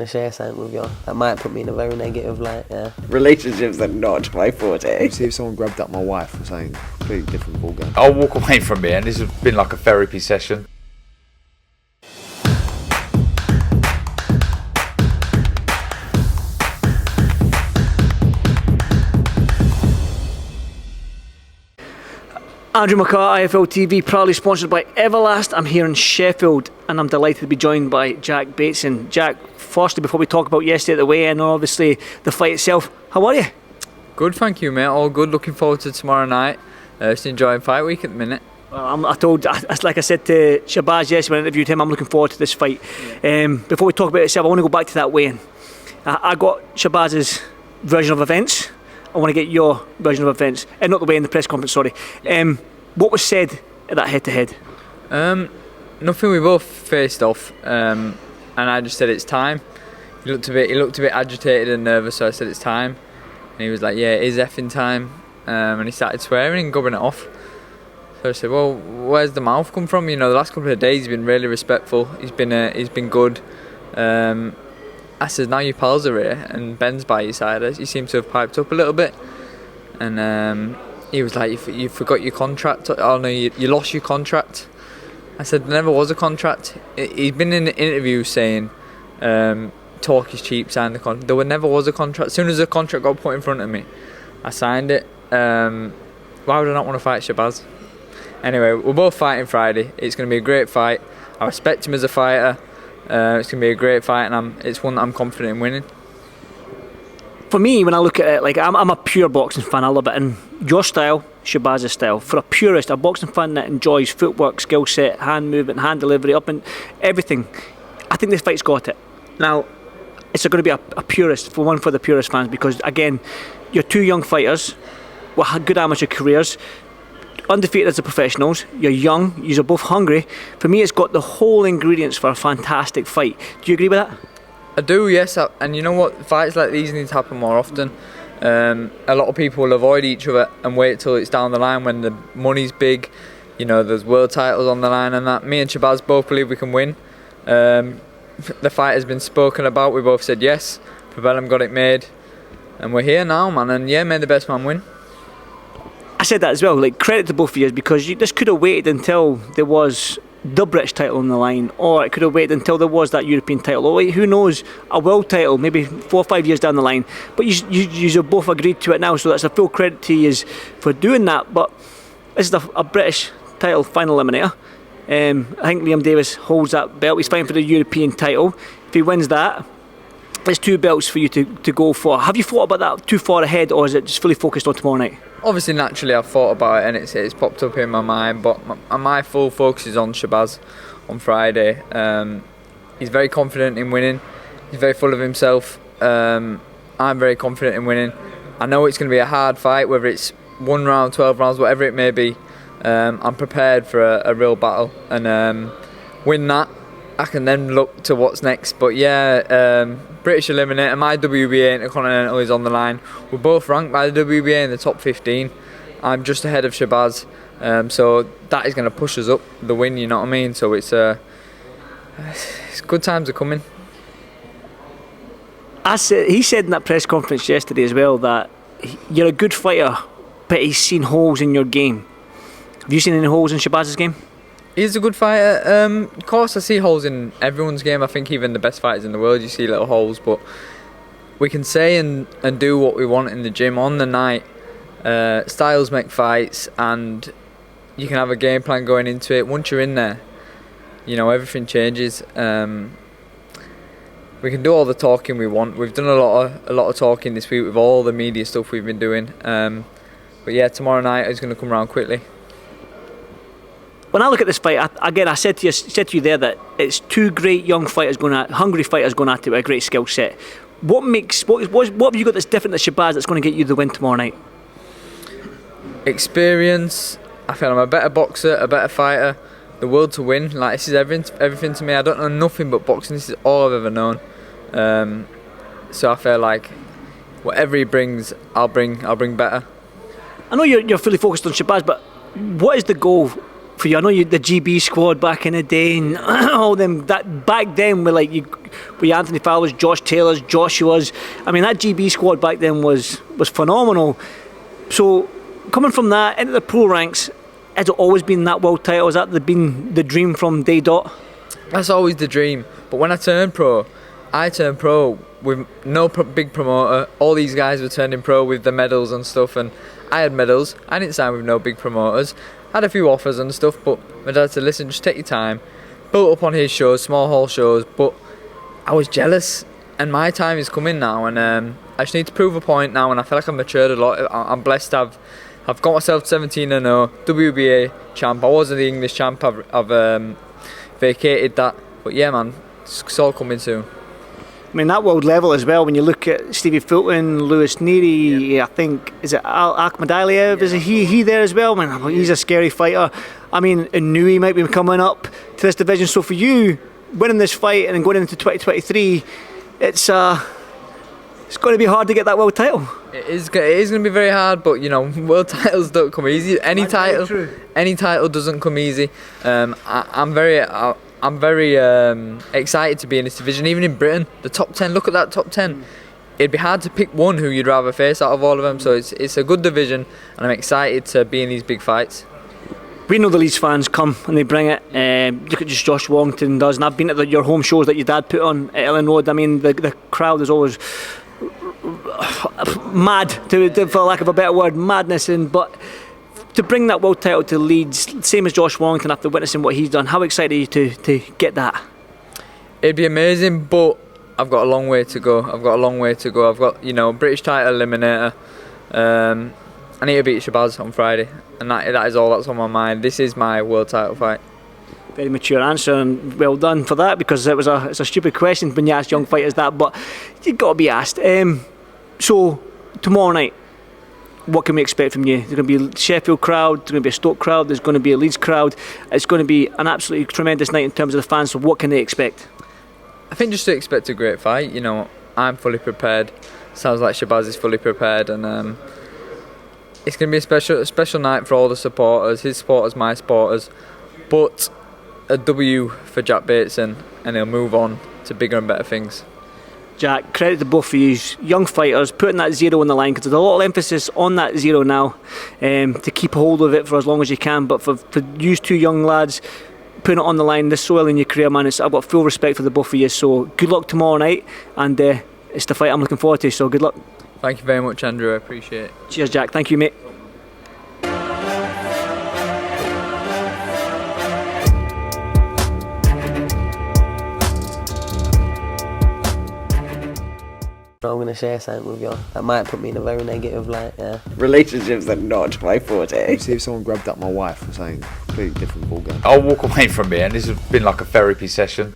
to share something with you. That might put me in a very negative light, yeah. Relationships are not my forte. See if someone grabbed up my wife or something completely different ballgame. I'll walk away from here, and this has been like a therapy session. Andrew McCART, IFL TV, proudly sponsored by Everlast. I'm here in Sheffield and I'm delighted to be joined by Jack Bateson. Jack, firstly, before we talk about yesterday at the weigh-in and obviously the fight itself, how are you? Good, thank you, mate. All good. Looking forward to tomorrow night. Just enjoying fight week at the minute. Well, like I said to Shabaz yesterday when I interviewed him, I'm looking forward to this fight. Before we talk about it itself, I want to go back to that weigh-in. I got Shabaz's version of events. I want to get your version of events, and not the way in the press conference. Sorry. What was said at that head-to-head? Nothing. We both faced off, and I just said it's time. He looked a bit agitated and nervous, so I said it's time, and he was like, "Yeah, it is effing time," and he started swearing and gubbing it off. So I said, "Well, where's the mouth come from?" You know, the last couple of days he's been really respectful. He's been good. I said, now your pals are here and Ben's by your side. You seem to have piped up a little bit. And he was like, you forgot your contract. Oh no, you lost your contract. I said, there never was a contract. He'd been in an interview saying, talk is cheap, sign the contract. There never was a contract. As soon as the contract got put in front of me, I signed it. Why would I not want to fight Shabaz? Anyway, we're both fighting Friday. It's going to be a great fight. I respect him as a fighter. It's going to be a great fight, and it's one that I'm confident in winning. For me, when I look at it, like I'm a pure boxing fan. I love it, and your style, Shabaz's style. For a purist, a boxing fan that enjoys footwork, skill set, hand movement, hand delivery, up and everything, I think this fight's got it. Now, it's going to be a purist for the purist fans, because again, you're two young fighters with good amateur careers. Undefeated as the professionals, you're young, you're both hungry. For me, it's got the whole ingredients for a fantastic fight. Do you agree with that? I do, yes. And you know what? Fights like these need to happen more often. A lot of people will avoid each other and wait till it's down the line when the money's big. You know, there's world titles on the line and that. Me and Shabaz both believe we can win. The fight has been spoken about. We both said yes. Probellum got it made. And we're here now, man. And yeah, may the best man win. I said that as well, like credit to both of you, because this could have waited until there was the British title on the line, or it could have waited until there was that European title, or who knows, a world title maybe 4 or 5 years down the line. But you have both agreed to it now, so that's a full credit to you for doing that. But this is a British title final eliminator. I think Liam Davis holds that belt. He's fighting for the European title. If he wins that, there's 2 belts for you to go for. Have you thought about that too far ahead, or is it just fully focused on tomorrow night? Obviously, naturally, I've thought about it and it's popped up in my mind, but my full focus is on Shabaz on Friday. He's very confident in winning. He's very full of himself. I'm very confident in winning. I know it's going to be a hard fight, whether it's 1 round, 12 rounds, whatever it may be. I'm prepared for a real battle, and win that, I can then look to what's next. But yeah, British Eliminator, my WBA Intercontinental is on the line. We're both ranked by the WBA in the top 15. I'm just ahead of Shabaz, so that is going to push us up the win, you know what I mean? So it's good times are coming. He said in that press conference yesterday as well that you're a good fighter, but he's seen holes in your game. Have you seen any holes in Shabaz's game? He's a good fighter. Of course, I see holes in everyone's game. I think even the best fighters in the world, you see little holes. But we can say and do what we want in the gym on the night. Styles make fights, and you can have a game plan going into it. Once you're in there, you know, everything changes. We can do all the talking we want. We've done a lot of talking this week with all the media stuff we've been doing. But yeah, tomorrow night is going to come around quickly. When I look at this fight, I said to you there that it's 2 great young fighters hungry fighters going at it with a great skill set. What have you got that's different to Shabaz that's going to get you the win tomorrow night? Experience. I feel I'm a better boxer, a better fighter. The will to win. Like, this is everything to me. I don't know nothing but boxing. This is all I've ever known. So I feel like whatever he brings, I'll bring better. I know you're fully focused on Shabaz, but what is the goal for you? I know the GB squad back in the day, and all them that back then were like with Anthony Fowler's, Josh Taylor's, Joshua's. I mean, that GB squad back then was phenomenal. So coming from that into the pro ranks, has it always been that world title? Has that been the dream from day dot? That's always the dream. But when I turned pro with no big promoter. All these guys were turning pro with the medals and stuff, and I had medals. I didn't sign with no big promoters. I had a few offers and stuff, but my dad said, listen, just take your time. Built up on his shows, small hall shows, but I was jealous, and my time is coming now, and I just need to prove a point now, and I feel like I've matured a lot. I'm blessed to I've got myself 17-0, WBA champ. I wasn't the English champ. I've vacated that, but yeah, man, it's all coming soon. I mean, that world level as well, when you look at Stevie Fulton, Lewis Neary, I think, is it Akhmadaliev? Is he there as well? Man, he's a scary fighter. I mean, Inouye might be coming up to this division. So for you, winning this fight and then going into 2023, it's going to be hard to get that world title. It is going to be very hard, but you know, world titles don't come easy. Any title doesn't come easy. I'm very excited to be in this division, even in Britain. The top 10, look at that top 10. It'd be hard to pick one who you'd rather face out of all of them, so it's a good division, and I'm excited to be in these big fights. We know the Leeds fans come and they bring it. Look at just Josh Warrington does, and I've been at your home shows that your dad put on at Ellen Road. I mean, the crowd is always mad, for lack of a better word, madness. But to bring that world title to Leeds, same as Josh Warrington, after witnessing what he's done, how excited are you to get that? It'd be amazing, but I've got a long way to go. I've got, British title eliminator. I need to beat Shabaz on Friday, and that is all that's on my mind. This is my world title fight. Very mature answer, and well done for that, because it's a stupid question when you ask young fighters that, but you've got to be asked. So tomorrow night, what can we expect from you? There's going to be a Sheffield crowd, there's going to be a Stoke crowd, there's going to be a Leeds crowd. It's going to be an absolutely tremendous night in terms of the fans, so what can they expect? I think just to expect a great fight. You know, I'm fully prepared. Sounds like Shabaz is fully prepared, and it's going to be a special night for all the supporters, his supporters, my supporters, but a W for Jack Bateson, and he'll move on to bigger and better things. Jack, credit to both of you, young fighters, putting that zero on the line, because there's a lot of emphasis on that zero now, to keep hold of it for as long as you can. But for you two young lads, putting it on the line this so early in your career, man, I've got full respect for the both of you. So good luck tomorrow night, and it's the fight I'm looking forward to, so good luck. Thank you very much, Andrew, I appreciate it. Cheers, Jack. Thank you, mate. I'm going to share something with you. That might put me in a very negative light, yeah. Relationships are not my forte. See if someone grabbed up my wife or something, completely different ballgame. I'll walk away from it, and this has been like a therapy session.